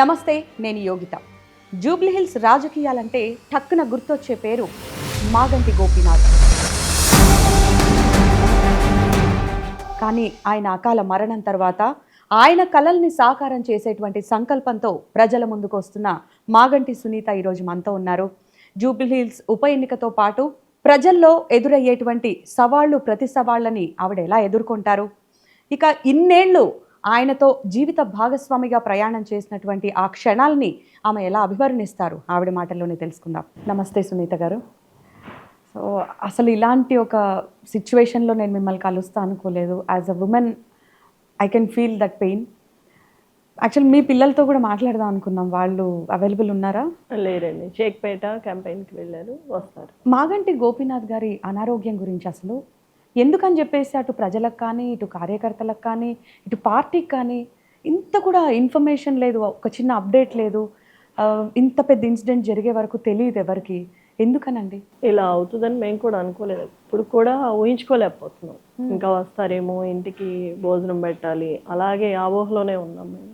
నమస్తే, నేను యోగిత. జూబ్లీహిల్స్ రాజకీయాలంటే టక్కున గుర్తొచ్చే పేరు మాగంటి గోపీనాథ్. కానీ ఆయన అకాల మరణం తర్వాత ఆయన కలల్ని సాకారం చేసేటువంటి సంకల్పంతో ప్రజల ముందుకు వస్తున్న మాగంటి సునీత ఈరోజు మనతో ఉన్నారు. జూబ్లీహిల్స్ ఉప ఎన్నికతో పాటు ప్రజల్లో ఎదురయ్యేటువంటి సవాళ్లు ప్రతి సవాళ్ళని ఆవిడ ఎలా ఎదుర్కొంటారు, ఇక ఇన్నేళ్లు ఆయనతో జీవిత భాగస్వామిగా ప్రయాణం చేసినటువంటి ఆ క్షణాలని ఆమె ఎలా అభివర్ణిస్తారు, ఆవిడ మాటల్లోనే తెలుసుకుందాం. నమస్తే సునీత గారు. సో అసలు ఇలాంటి ఒక సిచ్యువేషన్లో నేను మిమ్మల్ని కలుస్తా అనుకోలేదు. As a woman I can feel that pain. Actual మీ పిల్లలతో కూడా మాట్లాడదాం అనుకున్నాం, వాళ్ళు అవైలబుల్ ఉన్నారా? లేరండి, షేక్పేట క్యాంపెయిన్కి వెళ్ళారు, వస్తారు. మాగంటి గోపీనాథ్ గారి అనారోగ్యం గురించి అసలు ఎందుకని చెప్పేసి అటు ప్రజలకు కానీ, ఇటు కార్యకర్తలకు కానీ, ఇటు పార్టీకి కానీ ఇంత కూడా ఇన్ఫర్మేషన్ లేదు, ఒక చిన్న అప్డేట్ లేదు. ఇంత పెద్ద ఇన్సిడెంట్ జరిగే వరకు తెలియదు ఎవరికి. ఎందుకనండి ఇలా అవుతుందని మేము కూడా అనుకోలేదు, ఇప్పుడు కూడా ఊహించుకోలేకపోతున్నాం. ఇంకా వస్తారేమో, ఇంటికి భోజనం పెట్టాలి, అలాగే ఆ ఊహలోనే ఉన్నాం మేము.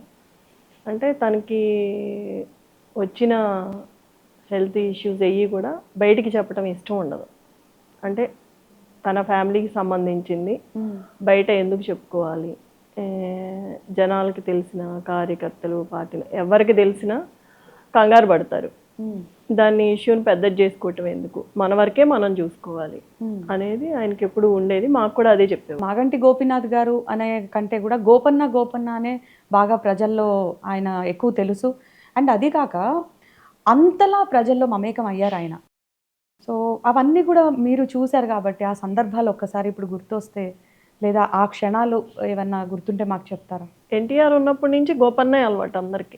అంటే తనకి వచ్చిన హెల్త్ ఇష్యూస్ అయ్యి కూడా బయటికి చెప్పడం ఇష్టం ఉండదు. అంటే తన ఫ్యామిలీకి సంబంధించింది బయట ఎందుకు చెప్పుకోవాలి, జనాలకి తెలిసిన, కార్యకర్తలు, పార్టీలు ఎవరికి తెలిసినా కంగారు పడతారు. దాన్ని ఇష్యూని పెద్దది చేసుకోవటం ఎందుకు, మన వరకే మనం చూసుకోవాలి అనేది ఆయనకి ఎప్పుడు ఉండేది. మాకు కూడా అదే చెప్పేవారు. మాగంటి గోపీనాథ్ గారు అనే కంటే కూడా గోపన్న గోపన్న అనే బాగా ప్రజల్లో ఆయన ఎక్కువ తెలుసు. అండ్ అది కాక అంతలా ప్రజల్లో మమేకం అయ్యారు ఆయన. సో అవన్నీ కూడా మీరు చూశారు కాబట్టి ఆ సందర్భాలు ఒక్కసారి ఇప్పుడు గుర్తొస్తే, లేదా ఆ క్షణాలు ఏమన్నా గుర్తుంటే మాకు చెప్తారా? ఎన్టీఆర్ ఉన్నప్పటి నుంచి గోపన్నే అలవాటు అందరికీ.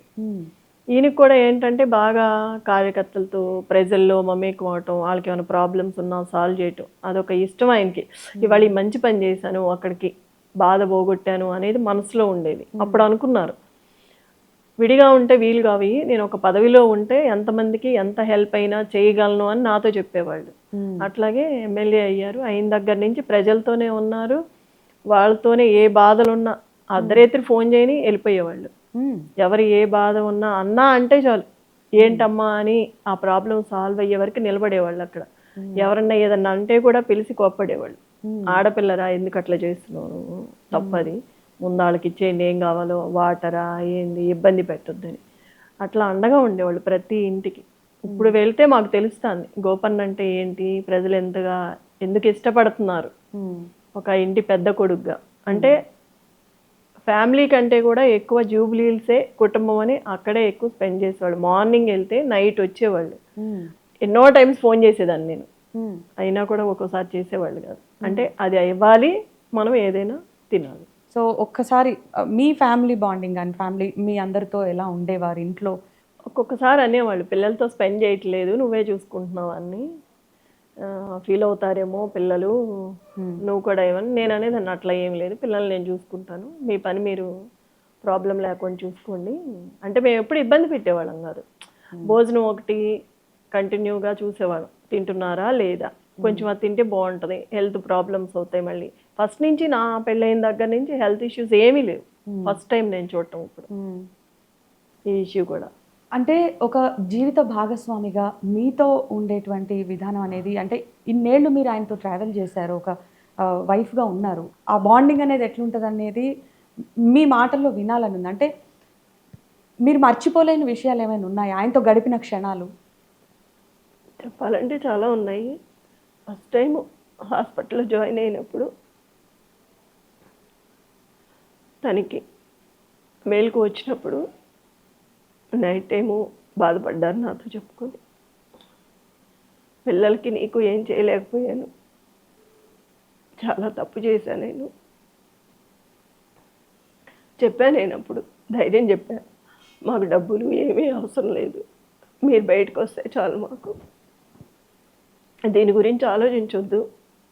ఈయనకి కూడా ఏంటంటే బాగా కార్యకర్తలతో ప్రజల్లో మమేకం అవటం, వాళ్ళకి ఏమైనా ప్రాబ్లమ్స్ ఉన్నా సాల్వ్ చేయటం అదొక ఇష్టం ఆయనకి. ఇవాళ ఈ మంచి పని చేశాను, అక్కడికి బాధ పోగొట్టాను అనేది మనసులో ఉండేది. అప్పుడు అనుకున్నారు విడిగా ఉంటే వీలు కావి, నేను ఒక పదవిలో ఉంటే ఎంతమందికి ఎంత హెల్ప్ అయినా చేయగలను అని నాతో చెప్పేవాళ్ళు. అట్లాగే ఎమ్మెల్యే అయ్యారు, అయిన దగ్గర నుంచి ప్రజలతోనే ఉన్నారు. వాళ్ళతోనే ఏ బాధలున్నా అర్ధరాత్రి ఫోన్ చేయని వెళ్ళిపోయేవాళ్ళు. ఎవరు ఏ బాధ ఉన్నా అన్నా అంటే చాలు, ఏంటమ్మా అని ఆ ప్రాబ్లం సాల్వ్ అయ్యే వరకు నిలబడేవాళ్ళు అక్కడ. ఎవరన్నా ఏదన్నా అంటే కూడా పిలిచి కోప్పడేవాళ్ళు. ఆడపిల్లరా, ఎందుకు అట్లా చేస్తున్నావు, తప్పది, ముందు వాళ్ళకి ఇచ్చేయండి, ఏం కావాలో వాటరా ఏంది, ఇబ్బంది పెట్టొద్దని అట్లా అండగా ఉండేవాళ్ళు ప్రతి ఇంటికి. ఇప్పుడు వెళ్తే మాకు తెలుస్తుంది గోపన్న అంటే ఏంటి, ప్రజలు ఎంతగా ఎందుకు ఇష్టపడుతున్నారు ఒక ఇంటి పెద్ద కొడుకుగా. అంటే ఫ్యామిలీ కంటే కూడా ఎక్కువ జూబ్లీహిల్సే కుటుంబం అని అక్కడే ఎక్కువ స్పెండ్ చేసేవాళ్ళు. మార్నింగ్ వెళ్తే నైట్ వచ్చేవాళ్ళు. ఎన్నో టైమ్స్ ఫోన్ చేసేదాన్ని నేను, అయినా కూడా ఒక్కోసారి చేసేవాళ్ళు కాదు. అంటే అది ఇవ్వాలి, మనం ఏదైనా తినాలి. సో ఒక్కసారి మీ ఫ్యామిలీ బాండింగ్ అండ్ ఫ్యామిలీ మీ అందరితో ఎలా ఉండేవారు ఇంట్లో? ఒక్కొక్కసారి అనేవాళ్ళు, పిల్లలతో స్పెండ్ చేయట్లేదు, నువ్వే చూసుకుంటున్నావు అని ఫీల్ అవుతారేమో పిల్లలు, నువ్వు కూడా ఏమని. నేను అనేది అట్లా ఏం లేదు, పిల్లల్ని నేను చూసుకుంటాను, మీ పని మీరు ప్రాబ్లం లేకుండా చూసుకోండి. అంటే మేము ఎప్పుడు ఇబ్బంది పెట్టేవాళ్ళం కాదు. భోజనం ఒకటి కంటిన్యూగా చూసేవాళ్ళం, తింటున్నారా లేదా, కొంచెం అది తింటే బాగుంటుంది, హెల్త్ ప్రాబ్లమ్స్ అవుతాయి. మళ్ళీ ఫస్ట్ నుంచి నా పెళ్ళైన దగ్గర నుంచి హెల్త్ ఇష్యూస్ ఏమీ లేవు. ఫస్ట్ టైం నేను చూడటం ఇప్పుడు ఈ ఇష్యూ కూడా. అంటే ఒక జీవిత భాగస్వామిగా మీతో ఉండేటువంటి విధానం అనేది, అంటే ఇన్నేళ్ళు మీరు ఆయనతో ట్రావెల్ చేశారు, ఒక వైఫ్గా ఉన్నారు, ఆ బాండింగ్ అనేది ఎట్లుంటుంది అనేది మీ మాటల్లో వినాలని ఉంది. అంటే మీరు మర్చిపోలేని విషయాలు ఏమైనా ఉన్నాయి ఆయనతో గడిపిన క్షణాలు? చెప్పాలంటే చాలా ఉన్నాయి. ఫస్ట్ టైం హాస్పిటల్లో జాయిన్ అయినప్పుడు తనకి మేలుకు వచ్చినప్పుడు నైట్ టైము బాధపడ్డారు నాతో చెప్పుకొని. పిల్లలకి నీకు ఏం చేయలేకపోయాను, చాలా తప్పు చేశాను నేను చెప్పాను. నేను అప్పుడు ధైర్యం చెప్పాను, మాకు డబ్బులు ఏమీ అవసరం లేదు, మీరు బయటకు వస్తే చాలు, మాకు దీని గురించి ఆలోచించొద్దు,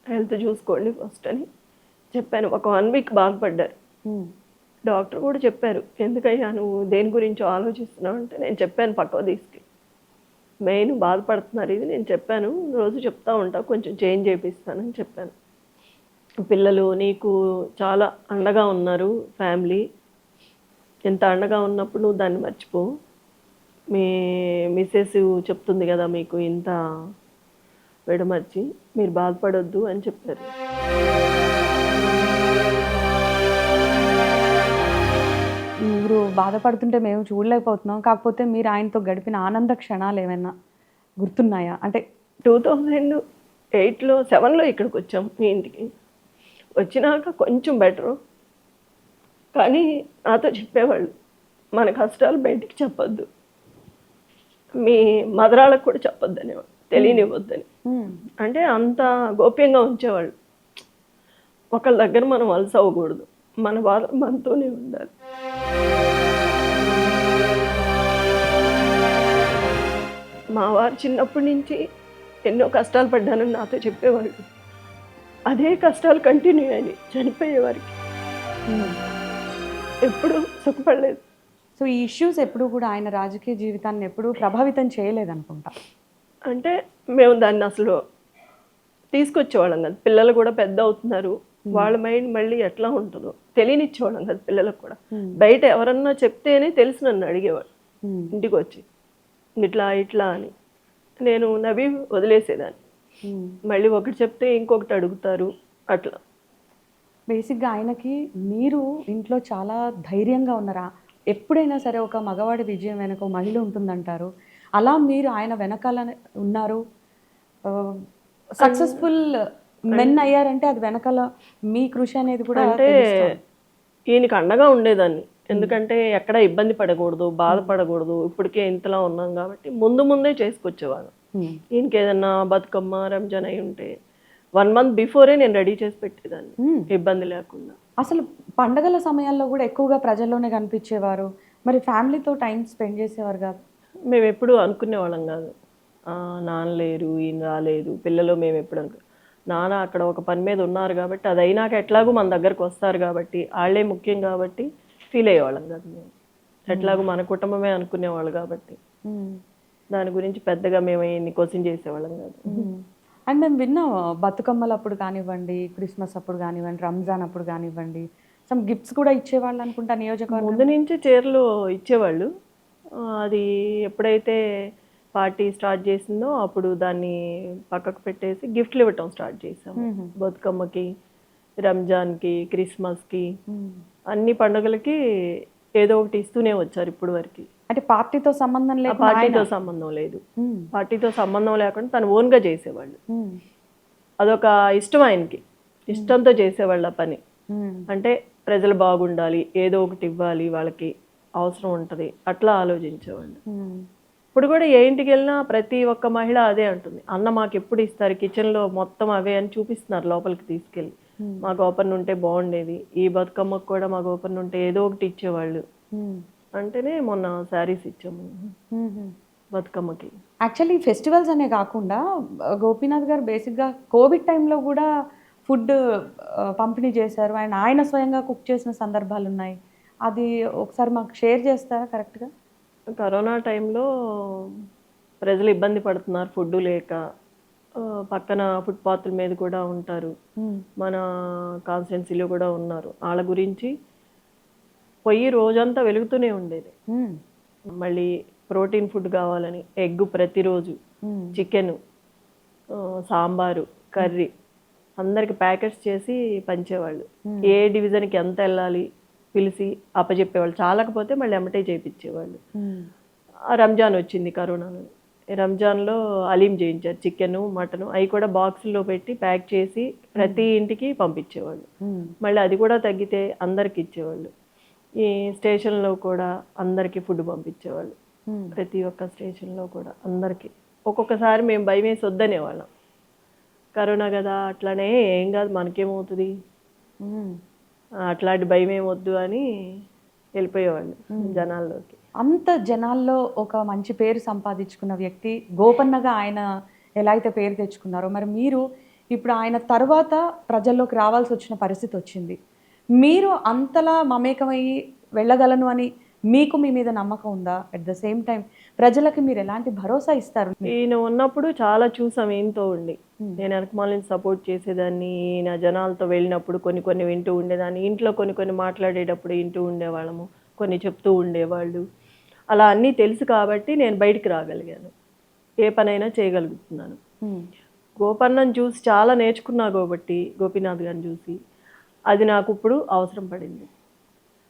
హెల్త్ చూసుకోండి ఫస్ట్ అని చెప్పాను. ఒక 1 వీక్ బాధపడ్డారు. డాక్టర్ కూడా చెప్పారు, ఎందుకయ్యా నువ్వు దేని గురించో ఆలోచిస్తున్నావు అంటే నేను చెప్పాను, పక్కకు తీసుకెళ్ళి మెయిన్ బాధపడుతున్నారు ఇది నేను చెప్పాను, రోజు చెప్తా ఉంటా, కొంచెం చేంజ్ చేపిస్తానని చెప్పాను. పిల్లలు నీకు చాలా అండగా ఉన్నారు, ఫ్యామిలీ ఇంత అండగా ఉన్నప్పుడు నువ్వు దాన్ని మర్చిపో. మీ మిస్సెస్ చెప్తుంది కదా మీకు ఇంత విడమర్చి, మీరు బాధపడొద్దు అని చెప్పారు. మీరు బాధపడుతుంటే మేము చూడలేకపోతున్నాం. కాకపోతే మీరు ఆయనతో గడిపిన ఆనంద క్షణాలు ఏమైనా గుర్తున్నాయా? అంటే 2008లో 7లో ఇక్కడికి వచ్చాం మీ ఇంటికి. వచ్చినాక కొంచెం బెటరు. కానీ నాతో చెప్పేవాళ్ళు, మన కష్టాలు బయటికి చెప్పొద్దు, మీ మదరాళ్ళకు కూడా చెప్పొద్దు అనేవాళ్ళు, తెలియనివ్వద్దని. అంటే అంత గోప్యంగా ఉంచేవాళ్ళు. ఒకళ్ళ దగ్గర మనం వలస అవ్వకూడదు, మన బాధ మనతోనే ఉండాలి. మా వారు చిన్నప్పటి నుంచి ఎన్నో కష్టాలు పడ్డానని నాతో చెప్పేవాళ్ళు. అదే కష్టాలు కంటిన్యూ అయ్యి చనిపోయేవారికి ఎప్పుడు సుఖపడలేదు. సో ఈ ఇష్యూస్ ఎప్పుడు కూడా ఆయన రాజకీయ జీవితాన్ని ఎప్పుడూ ప్రభావితం చేయలేదనుకుంటా. అంటే మేము దాన్ని అసలు తీసుకొచ్చేవాళ్ళం కదా. పిల్లలు కూడా పెద్ద అవుతున్నారు, వాళ్ళ మైండ్ మళ్ళీ ఎట్లా ఉంటుందో తెలియనిచ్చేవాళ్ళం కదా పిల్లలకు కూడా. బయట ఎవరన్నా చెప్తేనే తెలిసి నన్ను అడిగేవాళ్ళు ఇంటికి వచ్చి, ఇట్లా ఇట్లా అని. నేను నవ్వి వదిలేసేదాన్ని. మళ్ళీ ఒకటి చెప్తే ఇంకొకటి అడుగుతారు అట్లా. బేసిక్గా ఆయనకి మీరు ఇంట్లో చాలా ధైర్యంగా ఉన్నారా? ఎప్పుడైనా సరే ఒక మగవాడి విజయం వెనక ఒక మహిళ ఉంటుందంటారు. అలా మీరు ఆయన వెనకాల ఉన్నారు, సక్సెస్ఫుల్ మెన్ అయ్యారంటే అది వెనకాల మీ కృషి అనేది కూడా అంటే ఈయనకి అండగా ఉండేదాన్ని. ఎందుకంటే ఎక్కడ ఇబ్బంది పడకూడదు, బాధపడకూడదు, ఇప్పటికే ఇంతలా ఉన్నాం కాబట్టి ముందే చేసుకొచ్చేవాళ్ళం. ఈయనకి ఏదన్నా బతుకమ్మ రంజాన్ అయి ఉంటే 1 month బిఫోరే నేను రెడీ చేసి పెట్టేదాన్ని, ఇబ్బంది లేకుండా. అసలు పండగల సమయాల్లో కూడా ఎక్కువగా ప్రజల్లోనే కనిపించేవారు. మరి ఫ్యామిలీతో టైం స్పెండ్ చేసేవారు కాదు? మేము ఎప్పుడు అనుకునేవాళ్ళం కాదు, నాన్న లేరు, ఈయన రాలేదు, పిల్లలు మేము ఎప్పుడు నాన్న అక్కడ ఒక పని మీద ఉన్నారు కాబట్టి, అది అయినాక ఎట్లాగూ మన దగ్గరకు వస్తారు కాబట్టి, వాళ్ళే ముఖ్యం కాబట్టి ఫీల్ అయ్యేవాళ్ళం కాదు మేము. ఎట్లాగూ మన కుటుంబమే అనుకునేవాళ్ళు కాబట్టి దాని గురించి పెద్దగా మేము ఇన్ని క్వశ్చన్ చేసేవాళ్ళం కాదు. అండ్ మేము విన్నాం, బతుకమ్మలు అప్పుడు కానివ్వండి, క్రిస్మస్ అప్పుడు కానివ్వండి, రంజాన్ అప్పుడు కానివ్వండి, సమ్ గిఫ్ట్స్ కూడా ఇచ్చేవాళ్ళు అనుకుంటా నియోజకవర్గం. ముందు నుంచి చీరలు ఇచ్చేవాళ్ళు. అది ఎప్పుడైతే పార్టీ స్టార్ట్ చేసిందో అప్పుడు దాన్ని పక్కకు పెట్టేసి గిఫ్ట్లు ఇవ్వటం స్టార్ట్ చేసాము. బతుకమ్మకి, రంజాన్కి, క్రిస్మస్కి, అన్ని పండుగలకి ఏదో ఒకటి ఇస్తూనే వచ్చారు ఇప్పుడు వరకు. అంటే పార్టీతో సంబంధం లేదు, పార్టీతో సంబంధం లేదు. పార్టీతో సంబంధం లేకుండా తను ఓన్గా చేసేవాళ్ళు. అదొక ఇష్టం ఆయనకి, ఇష్టంతో చేసేవాళ్ళు ఆ పని. అంటే ప్రజలు బాగుండాలి, ఏదో ఒకటి ఇవ్వాలి, వాళ్ళకి అవసరం ఉంటుంది, అట్లా ఆలోచించేవాళ్ళు. ఇప్పుడు కూడా ఏ ఇంటికి వెళ్ళినా ప్రతి ఒక్క మహిళ అదే అంటుంది, అన్న మాకు ఎప్పుడు ఇస్తారు, కిచెన్లో మొత్తం అవే అని చూపిస్తున్నారు లోపలికి తీసుకెళ్ళి. మా గోపన్న ఉంటే బాగుండేది, ఈ బతుకమ్మకు కూడా మా గోపన్న ఉంటే ఏదో ఒకటి ఇచ్చేవాళ్ళు అంటేనే మొన్న శారీస్ ఇచ్చాము బతుకమ్మకి. యాక్చువల్లీ ఫెస్టివల్స్ అనే కాకుండా గోపీనాథ్ గారు బేసిక్గా కోవిడ్ టైంలో కూడా ఫుడ్ పంపిణీ చేశారు. ఆయన స్వయంగా కుక్ చేసిన సందర్భాలు ఉన్నాయి. అది ఒకసారి మాకు షేర్ చేస్తారా కరెక్ట్గా? కరోనా టైంలో ప్రజలు ఇబ్బంది పడుతున్నారు ఫుడ్ లేక. పక్కన ఫుట్పాత్ల మీద కూడా ఉంటారు, మన కాన్స్టిట్యున్సీలో కూడా ఉన్నారు. వాళ్ళ గురించి పొయ్యి రోజంతా వెలుగుతూనే ఉండేది. మళ్ళీ ప్రోటీన్ ఫుడ్ కావాలని ఎగ్ ప్రతిరోజు, చికెన్, సాంబారు, కర్రీ అందరికి ప్యాకెట్స్ చేసి పంచేవాళ్ళు. ఏ డివిజన్కి ఎంత వెళ్ళాలి పిలిచి అప్పచెప్పేవాళ్ళు. చాలకపోతే మళ్ళీ ఎమ్మటే చేయించేవాళ్ళు. రంజాన్ వచ్చింది కరోనాలో. రంజాన్లో అలీం చేయించారు, చికెన్, మటన్, అవి కూడా బాక్సుల్లో పెట్టి ప్యాక్ చేసి ప్రతి ఇంటికి పంపించేవాళ్ళు. మళ్ళీ అది కూడా తగ్గితే అందరికి ఇచ్చేవాళ్ళు. ఈ స్టేషన్లో కూడా అందరికీ ఫుడ్ పంపించేవాళ్ళు, ప్రతి ఒక్క స్టేషన్లో కూడా అందరికీ. ఒక్కొక్కసారి మేము భయం వేసి వద్దనేవాళ్ళం, కరోనా కదా అట్లానే ఏం కాదు మనకేమవుతుంది, అట్లాంటి భయం ఏమొద్దు అని వెళ్ళిపోయేవాళ్ళు జనాల్లోకి. అంత జనాల్లో ఒక మంచి పేరు సంపాదించుకున్న వ్యక్తి గోపన్నగా ఆయన ఎలా అయితే పేరు తెచ్చుకున్నారో, మరి మీరు ఇప్పుడు ఆయన తర్వాత ప్రజల్లోకి రావాల్సి వచ్చిన పరిస్థితి వచ్చింది. మీరు అంతలా మమేకమయ్యి వెళ్ళగలను అని మీకు మీ మీద నమ్మకం ఉందా? అట్ ద సేమ్ టైం ప్రజలకి మీరు ఎలాంటి భరోసా ఇస్తారు? ఈయన ఉన్నప్పుడు చాలా చూసాం ఈయనతో ఉండి. నేను వెనకమాలని సపోర్ట్ చేసేదాన్ని, ఈయన జనాలతో వెళ్ళినప్పుడు కొన్ని వింటూ ఉండేదాన్ని, ఇంట్లో కొన్ని మాట్లాడేటప్పుడు వింటూ ఉండేవాళ్ళము. కొన్ని చెప్తూ ఉండేవాళ్ళు. అలా అన్నీ తెలుసు కాబట్టి నేను బయటికి రాగలిగాను, ఏ పనైనా చేయగలుగుతున్నాను. గోపన్నను చూసి చాలా నేర్చుకున్నా కాబట్టి, గోపీనాథ్ గారిని చూసి అది నాకు ఇప్పుడు అవసరం పడింది.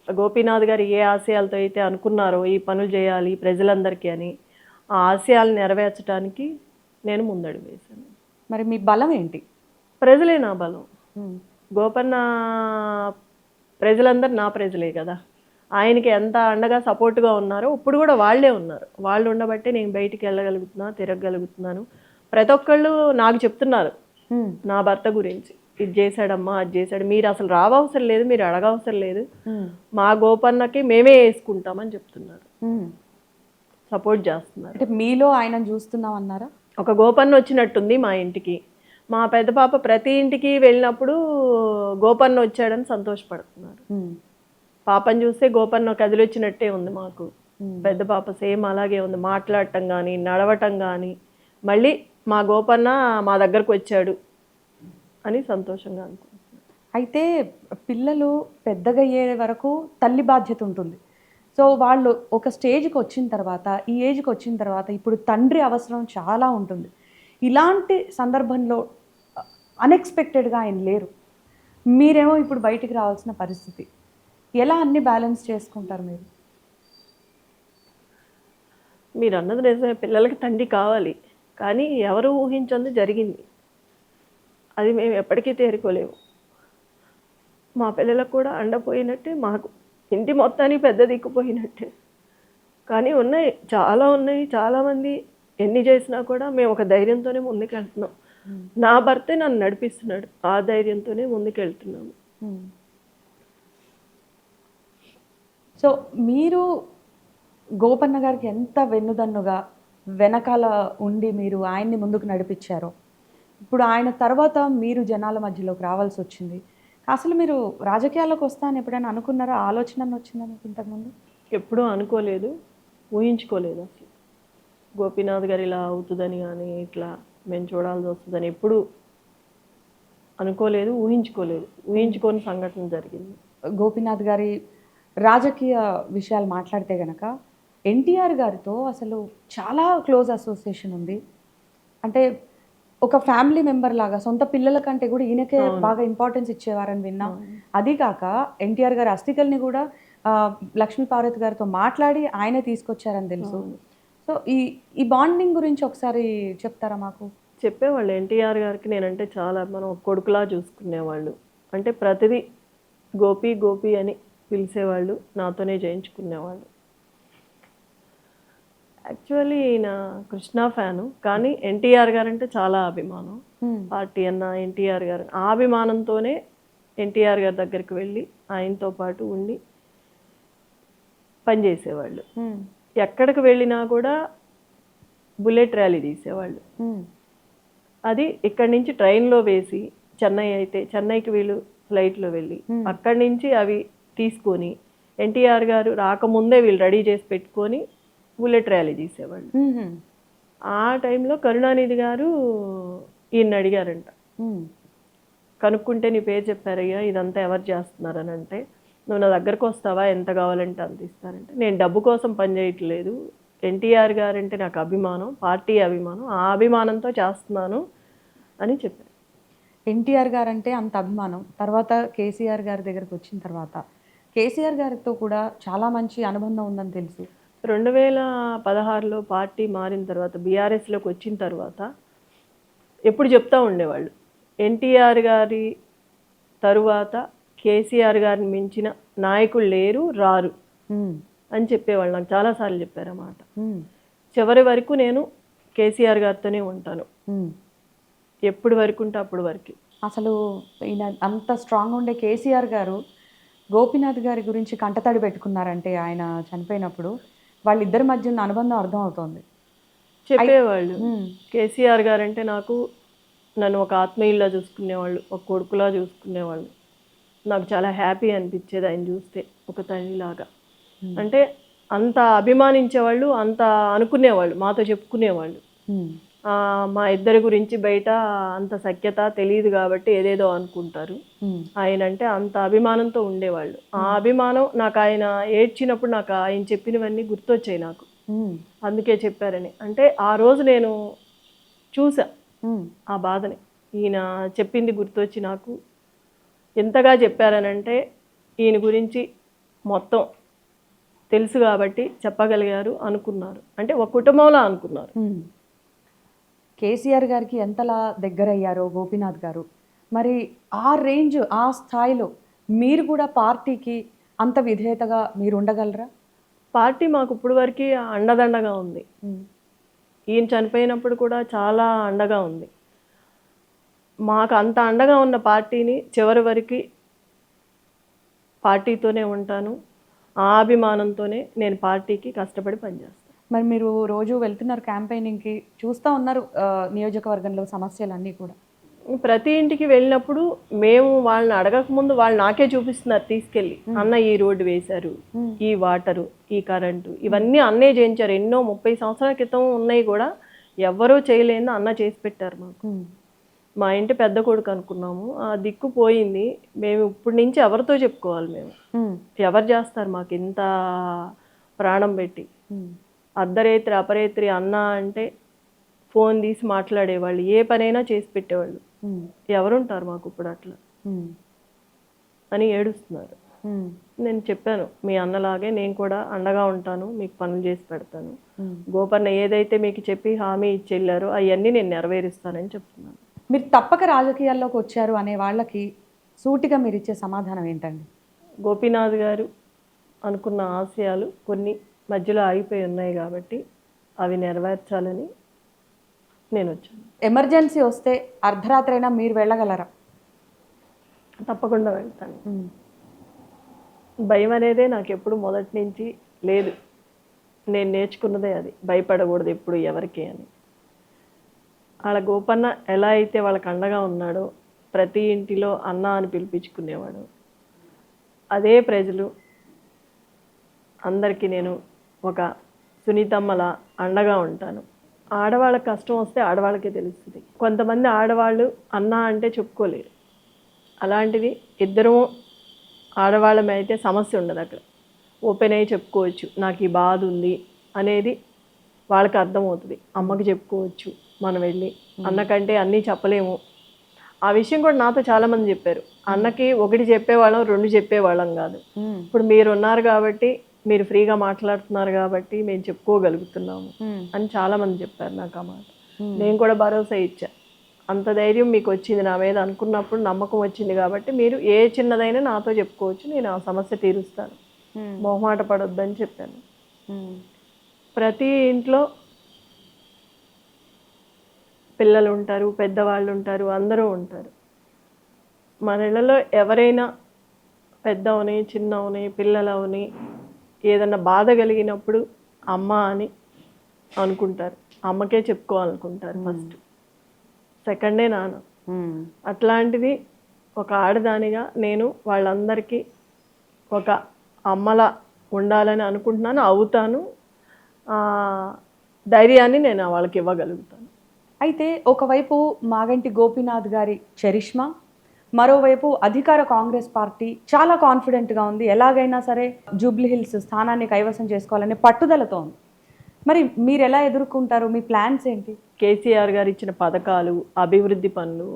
గోపీనాథ్ గారు ఏ ఆశయాలతో అయితే అనుకున్నారో ఈ పనులు చేయాలి ప్రజలందరికీ అని, ఆ ఆశయాలు నెరవేర్చడానికి నేను ముందడుగు వేశాను. మరి మీ బలం ఏంటి? ప్రజలే నా బలం. గోపన్న ప్రజలందరూ నా ప్రజలే కదా. ఆయనకి ఎంత అండగా సపోర్ట్గా ఉన్నారో ఇప్పుడు కూడా వాళ్ళే ఉన్నారు. వాళ్ళు ఉండబట్టే నేను బయటికి వెళ్ళగలుగుతున్నా, తిరగగలుగుతున్నాను. ప్రతి ఒక్కళ్ళు నాకు చెప్తున్నారు నా భర్త గురించి, ఇది చేశాడమ్మా, అది చేశాడు, మీరు అసలు రావవసరం లేదు, మీరు అడగవసరం లేదు, మా గోపన్నకి మేమే వేసుకుంటామని చెప్తున్నారు, సపోర్ట్ చేస్తున్నారు. అంటే మీలో ఆయన చూస్తున్నాం అన్నారా? ఒక గోపన్న వచ్చినట్టుంది మా ఇంటికి. మా పెద్ద పాప ప్రతి ఇంటికి వెళ్ళినప్పుడు గోపన్న వచ్చాడని సంతోషపడుతున్నారు. పాపని చూస్తే గోపన్న కదిలొచ్చినట్టే ఉంది మాకు. పెద్ద పాప సేమ్ అలాగే ఉంది, మాట్లాడటం కానీ నడవటం కానీ, మళ్ళీ మా గోపన్న మా దగ్గరకు వచ్చాడు అని సంతోషంగా అనుకుంటున్నాను. అయితే పిల్లలు పెద్దగా అయ్యే వరకు తల్లి బాధ్యత ఉంటుంది. సో వాళ్ళు ఒక స్టేజ్కి వచ్చిన తర్వాత, ఈ ఏజ్కి వచ్చిన తర్వాత ఇప్పుడు తండ్రి అవసరం చాలా ఉంటుంది. ఇలాంటి సందర్భంలో అన్ఎక్స్పెక్టెడ్గా ఆయన లేరు, మీరేమో ఇప్పుడు బయటికి రావాల్సిన పరిస్థితి. ఎలా అన్ని బ్యాలెన్స్ చేసుకుంటారు మీరు? మీరు అన్నది నిజమే, పిల్లలకి తండ్రి కావాలి, కానీ ఎవరు ఊహించింది జరిగింది, అది మేము ఎప్పటికీ తేరుకోలేము. మా పిల్లలకు కూడా అండపోయినట్టే, మాకు ఇంటి మొత్తానికి పెద్ద దిక్కుపోయినట్టే. కానీ ఉన్నాయి, చాలా ఉన్నాయి, చాలామంది ఎన్ని చేసినా కూడా మేము ఒక ధైర్యంతోనే ముందుకెళ్తున్నాం. నా భర్తే నన్ను నడిపిస్తున్నాడు, ఆ ధైర్యంతోనే ముందుకెళ్తున్నాము. సో మీరు గోపన్న గారికి ఎంత వెన్నుదన్నుగా వెనకాల ఉండి మీరు ఆయన్ని ముందుకు నడిపించారో, ఇప్పుడు ఆయన తర్వాత మీరు జనాల మధ్యలోకి రావాల్సి వచ్చింది. అసలు మీరు రాజకీయాల్లోకి వస్తానని ఎప్పుడైనా అనుకున్నారా? ఆలోచన వచ్చిందా మీకు ఇంతకుముందు? ఎప్పుడూ అనుకోలేదు, ఊహించుకోలేదు. అసలు గోపీనాథ్ గారు ఇలా అవుతుందని కానీ, ఇట్లా మేము చూడాల్సి వస్తుందని ఎప్పుడు అనుకోలేదు, ఊహించుకోలేదు. ఊహించుకోని సంఘటన జరిగింది. గోపీనాథ్ గారి రాజకీయ విషయాలు మాట్లాడితే గనక ఎన్టీఆర్ గారితో అసలు చాలా క్లోజ్ అసోసియేషన్ ఉంది. అంటే ఒక ఫ్యామిలీ మెంబర్ లాగా, సొంత పిల్లల కంటే కూడా ఈయనకే బాగా ఇంపార్టెన్స్ ఇచ్చేవారని విన్నా. అది కాక ఎన్టీఆర్ గారి అస్థికల్ని కూడా లక్ష్మీ పార్వతి గారితో మాట్లాడి ఆయనే తీసుకొచ్చారని తెలుసు. సో ఈ బాండింగ్ గురించి ఒకసారి చెప్తారా మాకు? చెప్పేవాళ్ళు. ఎన్టీఆర్ గారికి నేనంటే చాలా, మనం కొడుకులా చూసుకునేవాళ్ళు. అంటే ప్రతిదీ గోపి గోపి అని పిలిచేవాళ్ళు, నాతోనే చేయించుకునేవాళ్ళు. యాక్చువల్లీ ఈయన కృష్ణ ఫ్యాను, కానీ ఎన్టీఆర్ గారు అంటే చాలా అభిమానం. పార్టీ అన్న ఎన్టీఆర్ గారు, ఆ అభిమానంతోనే ఎన్టీఆర్ గారి దగ్గరికి వెళ్ళి ఆయనతో పాటు ఉండి పనిచేసేవాళ్ళు. ఎక్కడికి వెళ్ళినా కూడా బుల్లెట్ ర్యాలీ తీసేవాళ్ళు. అది ఇక్కడి నుంచి ట్రైన్లో వేసి, చెన్నై అయితే చెన్నైకి వీళ్ళు ఫ్లైట్లో వెళ్ళి అక్కడి నుంచి అవి తీసుకొని ఎన్టీఆర్ గారు రాకముందే వీళ్ళు రెడీ చేసి పెట్టుకొని బుల్లెట్ ర్యాలీ తీసేవాళ్ళు. ఆ టైంలో కరుణానిధి గారు ఈయన అడిగారంట, కనుక్కుంటే నీ పేరు చెప్పారయ్యా, ఇదంతా ఎవరు చేస్తున్నారని. అంటే నువ్వు నా దగ్గరకు వస్తావా, ఎంత కావాలంటే అంత ఇస్తానంటే, నేను డబ్బు కోసం పనిచేయట్లేదు, ఎన్టీఆర్ గారు అంటే నాకు అభిమానం, పార్టీ అభిమానం, ఆ అభిమానంతో చేస్తున్నాను అని చెప్పారు. ఎన్టీఆర్ గారు అంటే అంత అభిమానం. తర్వాత కేసీఆర్ గారి దగ్గరకు వచ్చిన తర్వాత కేసీఆర్ గారితో కూడా చాలా మంచి అనుబంధం ఉందని తెలుసు. 2016లో పార్టీ మారిన తర్వాత, బీఆర్ఎస్లోకి వచ్చిన తర్వాత ఎప్పుడు చెప్తూ ఉండేవాళ్ళు, ఎన్టీఆర్ గారి తరువాత కేసీఆర్ గారిని మించిన నాయకులు లేరు, రారు అని చెప్పేవాళ్ళు. నాకు చాలాసార్లు చెప్పారన్నమాట. చివరి వరకు నేను కేసీఆర్ గారితోనే ఉంటాను, ఎప్పుడు వరకు ఉంటే అప్పుడు వరకు. అసలు ఈయన అంత స్ట్రాంగ్ ఉండే కేసీఆర్ గారు గోపీనాథ్ గారి గురించి కంటతడి పెట్టుకున్నారంటే ఆయన చనిపోయినప్పుడు వాళ్ళిద్దరి మధ్య ఉన్న అనుబంధం అర్థం అవుతుంది. చెప్పేవాళ్ళు, కేసీఆర్ గారు అంటే నన్ను ఒక ఆత్మీయుల్లా చూసుకునేవాళ్ళు, ఒక కొడుకులా చూసుకునేవాళ్ళు. నాకు చాలా హ్యాపీ అనిపించేది ఆయన చూస్తే, ఒక తల్లిలాగా. అంటే అంత అభిమానించేవాళ్ళు, అంత అనుకునేవాళ్ళు, మాతో చెప్పుకునేవాళ్ళు. మా ఇద్దరి గురించి బయట అంత సఖ్యత తెలియదు కాబట్టి ఏదేదో అనుకుంటారు. ఆయన అంటే అంత అభిమానంతో ఉండేవాళ్ళు. ఆ అభిమానం నాకు ఆయన ఏడ్చినప్పుడు నాకు ఆయన చెప్పినవన్నీ గుర్తొచ్చాయి నాకు. అందుకే చెప్పారని. అంటే ఆ రోజు నేను చూసా ఆ బాధని. ఈయన చెప్పింది గుర్తొచ్చి నాకు ఎంతగా చెప్పారనంటే ఈయన గురించి మొత్తం తెలుసు కాబట్టి చెప్పగలిగారు అనుకున్నారు. అంటే ఒక కుటుంబంలో అనుకున్నారు. కేసీఆర్ గారికి ఎంతలా దగ్గరయ్యారో గోపీనాథ్ గారు, మరి ఆ రేంజ్ ఆ స్థాయిలో మీరు కూడా పార్టీకి అంత విధేయతగా మీరు ఉండగలరా? పార్టీ మాకు ఇప్పుడు వరకు అండదండగా ఉంది. ఈయన చనిపోయినప్పుడు కూడా చాలా అండగా ఉంది. మాకు అంత అండగా ఉన్న పార్టీని చివరి వరకు పార్టీతోనే ఉంటాను. ఆ అభిమానంతోనే నేను పార్టీకి కష్టపడి పనిచేస్తాను. మరి మీరు రోజు వెళ్తున్నారు క్యాంపెయినింగ్కి, చూస్తూ ఉన్నారు నియోజకవర్గంలో సమస్యలన్నీ కూడా. ప్రతి ఇంటికి వెళ్ళినప్పుడు మేము వాళ్ళని అడగకముందు వాళ్ళు నాకే చూపిస్తున్నారు తీసుకెళ్ళి. అన్న ఈ రోడ్డు వేశారు, ఈ వాటరు, ఈ కరెంటు, ఇవన్నీ అన్నే చేయించారు. ఎన్నో 30 సంవత్సరాల క్రితం ఉన్నాయి కూడా ఎవరూ చేయలేని అన్న చేసి పెట్టారు మాకు. మా ఇంటి పెద్ద కొడుకు అనుకున్నాము, ఆ దిక్కు పోయింది. మేము ఇప్పటి నుంచి ఎవరితో చెప్పుకోవాలి? మేము ఎవరు చేస్తారు మాకు ఇంత ప్రాణం పెట్టి? అర్ధరేత్రి అపరేత్రి అన్న అంటే ఫోన్ తీసి మాట్లాడేవాళ్ళు, ఏ పనైనా చేసి పెట్టేవాళ్ళు. ఎవరుంటారు మాకు ఇప్పుడు అట్లా అని ఏడుస్తున్నారు. నేను చెప్పాను, మీ అన్నలాగే నేను కూడా అండగా ఉంటాను, మీకు పనులు చేసి పెడతాను. గోపన్న ఏదైతే మీకు చెప్పి హామీ ఇచ్చి వెళ్ళారో అవన్నీ నేను నెరవేరుస్తానని చెప్తున్నాను. మీరు తప్పక రాజకీయాల్లోకి వచ్చారు అనే వాళ్ళకి సూటిగా మీరు ఇచ్చే సమాధానం ఏంటండి? గోపీనాథ్ గారు అనుకున్న ఆశయాలు కొన్ని మధ్యలో ఆగిపోయి ఉన్నాయి కాబట్టి అవి నెరవేర్చాలని నేను వచ్చాను. ఎమర్జెన్సీ వస్తే అర్ధరాత్రి అయినా మీరు వెళ్ళగలరా? తప్పకుండా వెళ్తాను. భయం అనేదే నాకు ఎప్పుడు మొదటి నుంచి లేదు. నేను నేర్చుకున్నదే అది, భయపడకూడదు ఎప్పుడు ఎవరికి అని. వాళ్ళ గోపన్న ఎలా అయితే వాళ్ళకి అండగా ఉన్నాడో, ప్రతి ఇంటిలో అన్న అని పిలిపించుకునేవాడు, అదే ప్రజలు అందరికీ నేను ఒక సునీతమ్మలా అండగా ఉంటాను. ఆడవాళ్ళకి కష్టం వస్తే ఆడవాళ్ళకే తెలుస్తుంది. కొంతమంది ఆడవాళ్ళు అన్న అంటే చెప్పుకోలేరు. అలాంటిది ఇద్దరం ఆడవాళ్ళమే అయితే సమస్య ఉండదు. అక్కడ ఓపెన్ అయ్యి చెప్పుకోవచ్చు, నాకు ఈ బాధ ఉంది అనేది వాళ్ళకి అర్థమవుతుంది. అమ్మకి చెప్పుకోవచ్చు మనం వెళ్ళి, అన్నకంటే అన్నీ చెప్పలేము. ఆ విషయం కూడా నాతో చాలామంది చెప్పారు. అన్నకి ఒకటి చెప్పేవాళ్ళం, 2 చెప్పేవాళ్ళం కాదు. ఇప్పుడు మీరు ఉన్నారు కాబట్టి, మీరు ఫ్రీగా మాట్లాడుతున్నారు కాబట్టి మేము చెప్పుకోగలుగుతున్నాము అని చాలామంది చెప్పారు నాకు ఆ మాట. నేను కూడా భరోసా ఇచ్చా, అంత ధైర్యం మీకు వచ్చింది నా మీద అనుకున్నప్పుడు, నమ్మకం వచ్చింది కాబట్టి మీరు ఏ చిన్నదైనా నాతో చెప్పుకోవచ్చు, నేను ఆ సమస్య తీరుస్తాను, మొహమాట పడొద్దని చెప్పాను. ప్రతి ఇంట్లో పిల్లలు ఉంటారు, పెద్దవాళ్ళు ఉంటారు, అందరూ ఉంటారు. మన ఇళ్ళలో ఎవరైనా పెద్దవని చిన్నవని పిల్లలవని ఏదన్నా బాధ కలిగినప్పుడు అమ్మ అని అనుకుంటారు, అమ్మకే చెప్పుకోవాలనుకుంటారు ఫస్ట్, సెకండే నాన్న. అట్లాంటిది ఒక ఆడదానిగా నేను వాళ్ళందరికీ ఒక అమ్మలా ఉండాలని అనుకుంటున్నాను, అవుతాను. ధైర్యాన్ని నేను వాళ్ళకి ఇవ్వగలుగుతాను. అయితే ఒకవైపు మాగంటి గోపీనాథ్ గారి చరిష్మా, మరోవైపు అధికార కాంగ్రెస్ పార్టీ చాలా కాన్ఫిడెంట్గా ఉంది, ఎలాగైనా సరే జూబ్లీ హిల్స్ స్థానాన్ని కైవసం చేసుకోవాలనే పట్టుదలతో ఉంది. మరి మీరు ఎలా ఎదుర్కొంటారు? మీ ప్లాన్స్ ఏంటి? కేసీఆర్ గారు ఇచ్చిన పథకాలు, అభివృద్ధి పనులు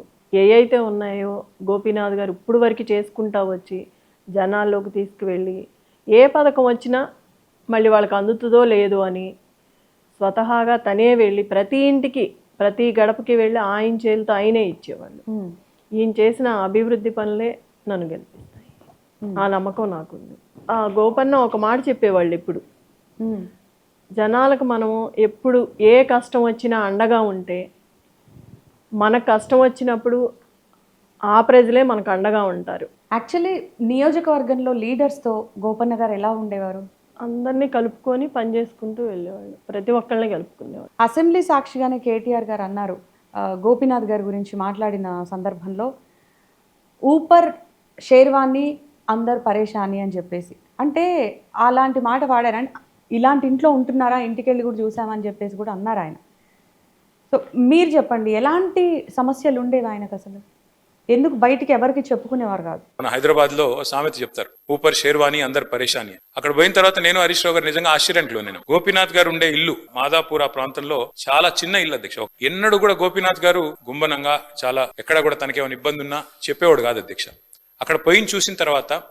ఏవైతే ఉన్నాయో గోపీనాథ్ గారు ఇప్పుడు వరకు చేసుకుంటా వచ్చి జనాల్లోకి తీసుకువెళ్ళి, ఏ పథకం వచ్చినా మళ్ళీ వాళ్ళకి అందుతుందో లేదో అని స్వతహాగా తనే వెళ్ళి ప్రతి ఇంటికి ప్రతి గడపకి వెళ్ళి ఆయన చేతులతో ఆయనే ఇచ్చేవాళ్ళు. ఈయన చేసిన అభివృద్ధి పనులే నన్ను గెలిపిస్తాయి, ఆ నమ్మకం నాకుంది. ఆ గోపన్న ఒక మాట చెప్పేవాళ్ళు ఇప్పుడు, జనాలకు మనము ఎప్పుడు ఏ కష్టం వచ్చినా అండగా ఉంటే, మనకు కష్టం వచ్చినప్పుడు ఆ ప్రజలే మనకు అండగా ఉంటారు. యాక్చువల్లీ నియోజకవర్గంలో లీడర్స్తో గోపన్న గారు ఎలా ఉండేవారు? అందరినీ కలుపుకొని పనిచేసుకుంటూ వెళ్ళేవాళ్ళు, ప్రతి ఒక్కళ్ళని కలుపుకునేవాళ్ళు. అసెంబ్లీ సాక్షిగానే కేటీఆర్ గారు అన్నారు, గోపీనాథ్ గారి గురించి మాట్లాడిన సందర్భంలో, ఊపర్ షేర్వాణి అందరు పరేషాని అని చెప్పేసి, అంటే అలాంటి మాట వాడారని, ఇలాంటి ఇంట్లో ఉంటున్నారా, ఇంటికి వెళ్ళి కూడా చూసామని చెప్పేసి కూడా అన్నారు ఆయన. సో సో మీరు చెప్పండి, ఎలాంటి సమస్యలు ఉండేవి ఆయనకు అసలు? ఎందుకు బయటికి ఎవరికి చెప్పుకునేవారు కాదు? మన హైదరాబాద్ లో సామెత చెప్తారు, ఊపర్ షేర్వాణి అందరు పరేషాని. అక్కడ పోయిన తర్వాత నేను హరీష్ రావు గారు నిజంగా ఆశ్చర్యంలో నేను. గోపీనాథ్ గారు ఉండే ఇల్లు మాదాపూర్ ఆ ప్రాంతంలో చాలా చిన్న ఇల్లు అధ్యక్ష. ఎన్నడూ కూడా గోపీనాథ్ గారు గుంబనంగా చాలా ఎక్కడ కూడా తనకేమైనా ఇబ్బంది ఉన్నా చెప్పేవాడు కాదు అధ్యక్ష. అక్కడ పోయిన చూసిన తర్వాత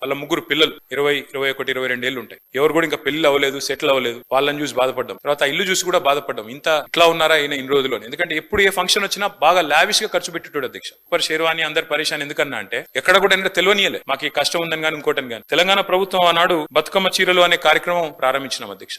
వాళ్ళ ముగ్గురు పిల్లలు 20, 21, 22 ఏళ్ళు ఉంటాయి. ఎవరు కూడా ఇంకా పెళ్లి అవ్వలేదు, సెటిల్ అవ్వలేదు. వాళ్ళని చూసి బాధపడ్డాం. తర్వాత ఆ ఇల్లు చూసి కూడా బాధపడ్డాం, ఇట్లా ఉన్నారా ఈయన ఇన్ని రోజుల్లో. ఎందుకంటే ఎప్పుడు ఏ ఫంక్షన్ వచ్చినా బాగా లావిష్ గా ఖర్చు పెట్టేటోడు అధ్యక్ష. సూపర్ షేర్వాణి అందరు పరేషాన్ ఎందుకన్నా అంటే ఎక్కడ కూడా ఏంటంటే తెలియనియలే మాకు ఈ కష్టం ఉందని కానీ ఇంకోటని కానీ. తెలంగాణ ప్రభుత్వం ఆనాడు బతుకమ్మ చీరలు అనే కార్యక్రమం ప్రారంభించినాం అధ్యక్ష.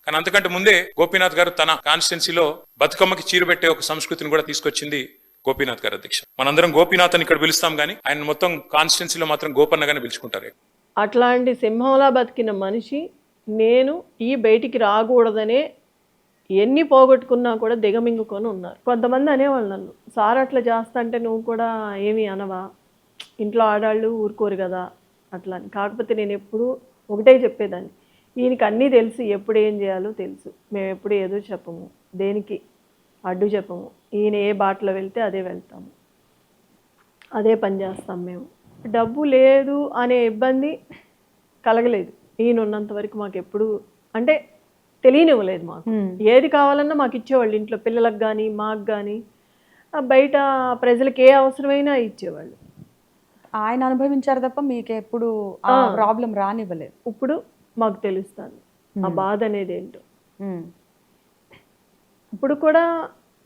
కానీ అంతకంటే ముందే గోపీనాథ్ గారు తన కాన్స్టిట్యున్సీలో బతుకమ్మకి చీర పెట్టే ఒక సంస్కృతిని కూడా తీసుకొచ్చింది గోపీనాథ్ గారు అధ్యక్ష. మనందరం గోపీనాథ్ అని ఇక్కడ పిలుస్తాం కానీ ఆయన మొత్తం కాన్స్టిట్యున్సీలో మాత్రం గోపన్నగానే పిలుచుకుంటారు. అట్లాంటి సింహంలా బతికిన మనిషి నేను ఈ బయటికి రాకూడదనే ఎన్ని పోగొట్టుకున్నా కూడా దిగమింగుకొని ఉన్నారు. కొంతమంది అనేవాళ్ళు నన్ను, సార్ అట్లా చేస్తా అంటే నువ్వు కూడా ఏమీ అనవా, ఇంట్లో ఆడాళ్ళు ఊరుకోరు కదా అట్లా అని. కాకపోతే నేను ఎప్పుడు ఒకటే చెప్పేదాన్ని, ఈయనకి అన్నీ తెలుసు, ఎప్పుడు ఏం చేయాలో తెలుసు. మేము ఎప్పుడు ఏదో చెప్పము, దేనికి అడ్డు చెప్పము. ఈయన ఏ బాటలో వెళ్తే అదే వెళ్తాము, అదే పని చేస్తాం. మేము డబ్బు లేదు అనే ఇబ్బంది కలగలేదు ఈయన ఉన్నంత వరకు. మాకు ఎప్పుడు అంటే తెలియనివ్వలేదు. మాకు ఏది కావాలన్నా మాకు ఇచ్చేవాళ్ళు, ఇంట్లో పిల్లలకు కానీ మాకు కానీ, బయట ప్రజలకు ఏ అవసరమైనా ఇచ్చేవాళ్ళు. ఆయన అనుభవించారు తప్ప మీకు ఎప్పుడు ఆ ప్రాబ్లం రానివ్వలేదు. ఇప్పుడు మాకు తెలుస్తుంది ఆ బాధ అనేది ఏంటో. ఇప్పుడు కూడా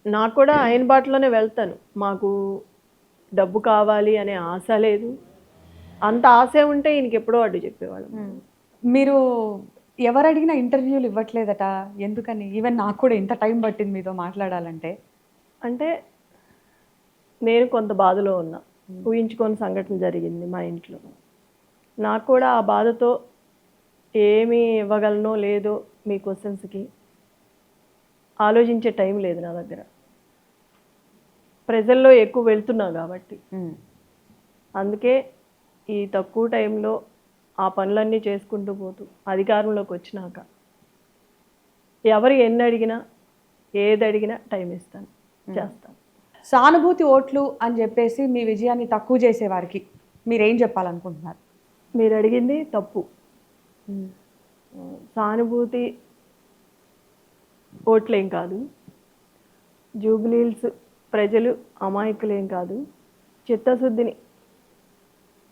నాకు కూడా ఆయన బాటలోనే వెళ్తాను. మాకు డబ్బు కావాలి అనే ఆశ లేదు. అంత ఆశ ఉంటే ఈయనకి ఎప్పుడో అడ్డు చెప్పేవాళ్ళం. మీరు ఎవరు అడిగినా ఇంటర్వ్యూలు ఇవ్వట్లేదట, ఎందుకని? ఈవెన్ నాకు కూడా ఇంత టైం పట్టింది మీతో మాట్లాడాలంటే. అంటే నేను కొంత బాధలో ఉన్నా, ఊహించుకొని సంఘటన జరిగింది మా ఇంట్లో. నాకు కూడా ఆ బాధతో ఏమి ఇవ్వగలనో లేదో మీ క్వశ్చన్స్కి ఆలోచించే టైం లేదు నా దగ్గర. ప్రజల్లో ఎక్కువ వెళ్తున్నా కాబట్టి అందుకే ఈ తక్కువ టైంలో ఆ పనులన్నీ చేసుకుంటూ పోతూ అధికారంలోకి వచ్చినాక ఎవరు ఎన్ని అడిగినా ఏది అడిగినా టైం ఇస్తాను, చేస్తాను. సానుభూతి ఓట్లు అని చెప్పేసి మీ విజయాన్ని తక్కువ చేసేవారికి మీరేం చెప్పాలనుకుంటున్నారు? మీరు అడిగింది తప్పు. సానుభూతి ఓట్లేం కాదు, జూబ్లీహిల్స్ ప్రజలు అమాయకులేం కాదు, చిత్తశుద్ధిని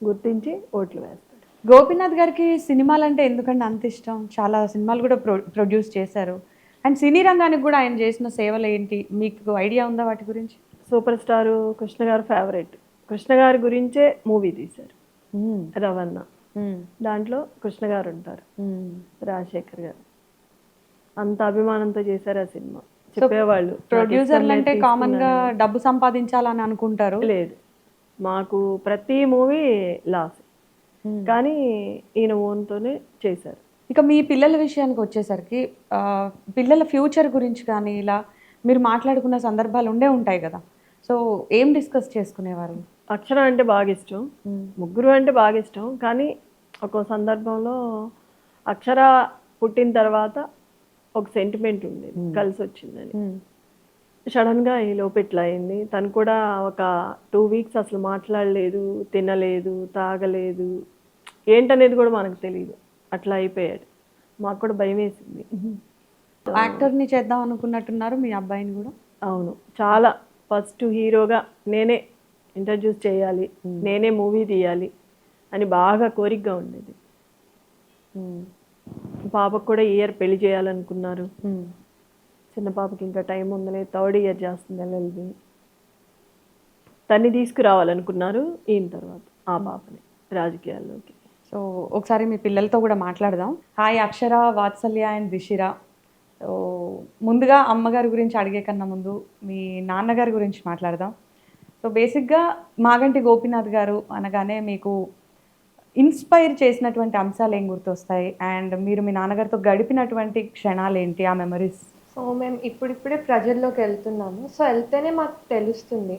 గుర్తించి ఓట్లు వేస్తారు. గోపీనాథ్ గారికి సినిమాలు అంటే ఎందుకంటే అంత ఇష్టం? చాలా సినిమాలు కూడా ప్రొడ్యూస్ చేశారు. అండ్ సినీ రంగానికి కూడా ఆయన చేసిన సేవలు ఏంటి, మీకు ఐడియా ఉందా వాటి గురించి? సూపర్ స్టారు కృష్ణ గారు ఫేవరెట్. కృష్ణ గారి గురించే మూవీ తీశారు రవణ. దాంట్లో కృష్ణ గారు ఉంటారు, రాజశేఖర్ గారు. అంత అభిమానంతో చేశారు ఆ సినిమా. చెప్పేవాళ్ళు ప్రొడ్యూసర్లు అంటే కామన్ గా డబ్బు సంపాదించాలని అనుకుంటారు. లేదు, మాకు ప్రతి మూవీ లాస్, కానీ ఈయన ఓన్తోనే చేశారు. ఇక మీ పిల్లల విషయానికి వచ్చేసరికి పిల్లల ఫ్యూచర్ గురించి కానీ ఇలా మీరు మాట్లాడుకున్న సందర్భాలు ఉండే ఉంటాయి కదా, సో ఏం డిస్కస్ చేసుకునేవారు? అక్షర అంటే బాగా ఇష్టం, ముగ్గురు అంటే బాగా ఇష్టం. కానీ ఒక సందర్భంలో అక్షర పుట్టిన తర్వాత ఒక సెంటిమెంట్ ఉండేది, కలిసి వచ్చిందని. సడన్గా ఈ లోపు ఇట్లా అయింది. తను కూడా ఒక 2 వీక్స్ అసలు మాట్లాడలేదు, తినలేదు, తాగలేదు, ఏంటనేది కూడా మనకు తెలియదు. అట్లా అయిపోయాడు. మాకు కూడా భయం వేసింది. యాక్టర్ని చేద్దాం అనుకున్నట్టున్నారు మీ అబ్బాయిని కూడా? అవును, చాలా. ఫస్ట్ హీరోగా నేనే ఇంట్రడ్యూస్ చేయాలి, నేనే మూవీ తీయాలి అని బాగా కోరికగా ఉండేది. పాపకు కూడా ఈ ఇయర్ పెళ్లి చేయాలనుకున్నారు. చిన్న పాపకి ఇంకా టైం ఉందని 3rd ఇయర్ చేస్తుంది LLB. తన్ని తీసుకురావాలనుకున్నారు ఈయన తర్వాత ఆ పాపని రాజకీయాల్లోకి. సో ఒకసారి మీ పిల్లలతో కూడా మాట్లాడదాం. Hi Akshara, Vatsalya and Dishira. So ముందుగా అమ్మగారి గురించి అడిగే కన్నా ముందు మీ నాన్నగారి గురించి మాట్లాడదాం. సో బేసిక్గా మాగంటి గోపీనాథ్ గారు అనగానే మీకు ఇన్స్పైర్ చేసినటువంటి అంశాలు ఏం గుర్తొస్తాయి? అండ్ మీరు మీ నాన్నగారితో గడిపినటువంటి క్షణాలు ఏంటి, ఆ మెమరీస్? సో మేము ఇప్పుడిప్పుడే ప్రజల్లోకి వెళ్తున్నాము. సో వెళ్తేనే మాకు తెలుస్తుంది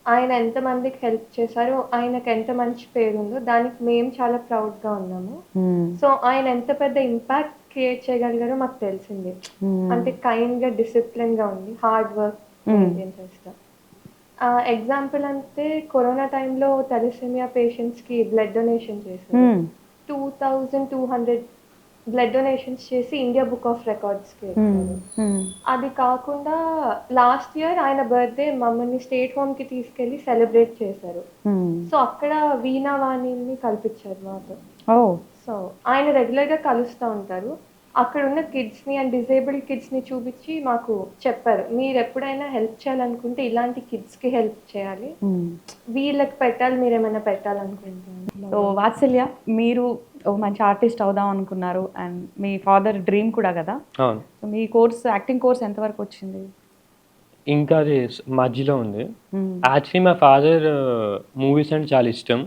ఆయన ఎంతమందికి హెల్ప్ చేశారు, ఆయనకు ఎంత మంచి పేరు ఉందో. దానికి మేము చాలా ప్రౌడ్గా ఉన్నాము. సో ఆయన ఎంత పెద్ద ఇంపాక్ట్ క్రియేట్ చేయగలిగారో మాకు తెలిసింది. అంటే కైండ్గా, డిసిప్లిన్గా ఉండి, హార్డ్ వర్క్, మెయింటైన్ చేస్తా. ఎగ్జాంపుల్ అంటే కరోనా టైంలో థాలసీమియా పేషెంట్స్కి బ్లడ్ డొనేషన్ చేశారు. 2200 బ్లడ్ డొనేషన్స్ చేసి ఇండియా బుక్ ఆఫ్ రికార్డ్స్కి ఎక్కారు. అది కాకుండా లాస్ట్ ఇయర్ ఆయన బర్త్డే మమ్మల్ని స్టేట్ హోమ్కి తీసుకెళ్ళి సెలబ్రేట్ చేశారు. సో అక్కడ వీణావాణిని కల్పించారు మాతో. సో ఆయన రెగ్యులర్గా కలుస్తూ ఉంటారు. అక్కడ ఉన్న కిడ్స్ని అండ్ డిజేబుల్డ్ కిడ్స్ని చూపించి మాకు చెప్పారు, మీరు ఎప్పుడైనా హెల్ప్ చేయాలనుకుంటే ఇలాంటి కిడ్స్కి హెల్ప్ చేయాలి, వీళ్ళకి పెట్టాలి, మీరు ఏమైనా పెట్టాలనుకుంటున్నారు. సో వాత్సల్య, మీరు ఒక మంచి ఆర్టిస్ట్ అవుదాం అనుకున్నారు అండ్ మీ ఫాదర్ డ్రీమ్ కూడా కదా. అవును. సో మీ కోర్స్, యాక్టింగ్ కోర్స్ ఎంతవరకు వచ్చింది? ఇంకా అది మధ్యలో ఉంది. యాక్చువల్లీ మా ఫాదర్ మూవీస్ అంటే చాలా ఇష్టం.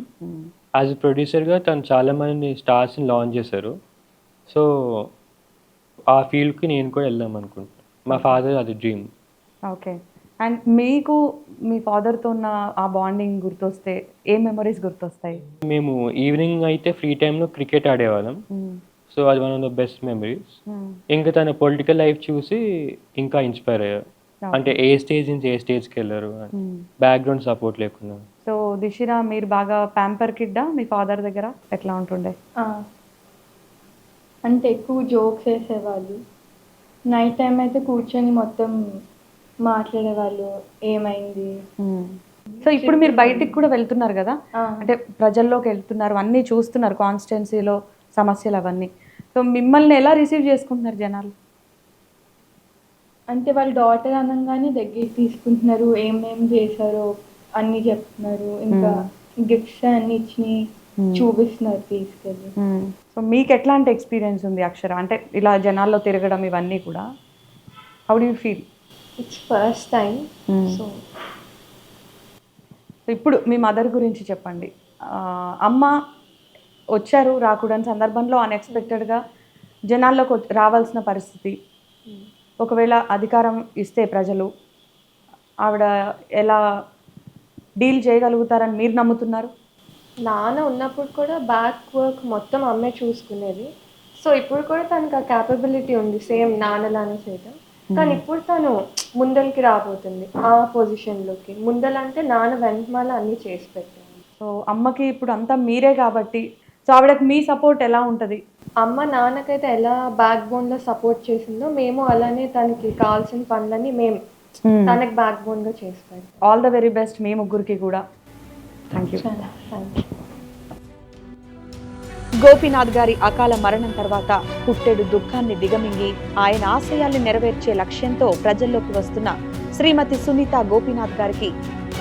యాజ్ ఎ ప్రొడ్యూసర్గా తను చాలా మంది స్టార్స్ని లాంచ్ చేశారు. సో ఆ ఫీల్డ్కి నేను కూడా వెళ్దాం అనుకుంటున్నాను. మా ఫాదర్ అది డ్రీమ్. ఓకే. అండ్ మీకు మీ ఫాదర్తో ఉన్న ఆ బాండింగ్ గుర్తొస్తే ఏ మెమరీస్ గుర్తొస్తాయి? మేము ఈవినింగ్ అయితే ఫ్రీ టైంలో క్రికెట్ ఆడేవాళ్ళం. సో అది one of the best memories. ఇంకా తన పొలిటికల్ లైఫ్ చూసి ఇంకా ఇన్స్పైర్ అయ్యారు. అంటే ఏ స్టేజ్ నుంచి ఏ స్టేజ్కి వెళ్ళారు, బ్యాక్గ్రౌండ్ సపోర్ట్ లేకుండా. సో దిశిరా, మీరు బాగా ప్యాంపర్ కిడ్డా మీ ఫాదర్ దగ్గర? ఎట్లా ఉంటుండే? అంటే ఎక్కువ జోక్స్ వేసేవాళ్ళు. నైట్ టైం అయితే కూర్చొని మొత్తం మాట్లాడేవాళ్ళు, ఏమైంది. సో ఇప్పుడు మీరు బయటికి కూడా వెళ్తున్నారు కదా, అంటే ప్రజల్లోకి వెళ్తున్నారు, అన్నీ చూస్తున్నారు, కాన్స్టిట్యున్సీలో సమస్యలు అవన్నీ. సో మిమ్మల్ని ఎలా రిసీవ్ చేసుకుంటున్నారు జనాలు? అంటే వాళ్ళ డాటర్ అనగానే దగ్గరికి తీసుకుంటున్నారు, ఏమేమి చేశారో అన్నీ చెప్తున్నారు, ఇంకా గిఫ్ట్స్ అన్ని ఇచ్చి చూపిస్తున్నారు తీసుకెళ్ళి. సో మీకు ఎట్లాంటి ఎక్స్పీరియన్స్ ఉంది అక్షర, అంటే ఇలా జనాల్లో తిరగడం ఇవన్నీ కూడా? How do you feel? It's first time. So ఇప్పుడు మీ మదర్ గురించి చెప్పండి. అమ్మ వచ్చారు, రాకూడని సందర్భంలో అన్ఎక్స్పెక్టెడ్గా జనాల్లోకి రావాల్సిన పరిస్థితి, ఒకవేళ అధికారం ఇస్తే ప్రజలు ఆవిడ ఎలా డీల్ చేయగలుగుతారని మీరు నమ్ముతున్నారు? నాన్న ఉన్నప్పుడు కూడా బ్యాక్ వర్క్ మొత్తం అమ్మే చూసుకునేది. సో ఇప్పుడు కూడా తనకు ఆ క్యాపబిలిటీ ఉంది సేమ్ నాన్నలానే చేయడం. కానీ ఇప్పుడు తను ముందరికి రాబోతుంది ఆ పొజిషన్లోకి. ముందలంటే నాన్న వెంటమాల అన్నీ చేసి పెట్టాను. సో అమ్మకి ఇప్పుడు అంతా మీరే కాబట్టి, సో ఆవిడకి మీ సపోర్ట్ ఎలా ఉంటుంది? అమ్మ నాన్నకైతే ఎలా బ్యాక్ బోన్లో సపోర్ట్ చేసిందో మేము అలానే తనకి కావాల్సిన పనులని మేము తనకి బ్యాక్ బోన్గా చేసి పెట్టాం. ఆల్ ద వెరీ బెస్ట్ మీ ముగ్గురికి కూడా. Thank you. గోపీనాథ్ గారి అకాల మరణం తర్వాత పుట్టెడు దుఃఖాన్ని దిగమింగి ఆయన ఆశయాల్ని నెరవేర్చే లక్ష్యంతో ప్రజల్లోకి వస్తున్న శ్రీమతి సునీత గోపీనాథ్ గారికి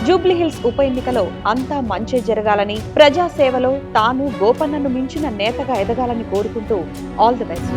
జూబ్లీహిల్స్ ఉప ఎన్నికలో అంతా మంచే జరగాలని, ప్రజాసేవలో తాను గోపన్నను మించిన నేతగా ఎదగాలని కోరుకుంటూ ఆల్ ది బెస్ట్.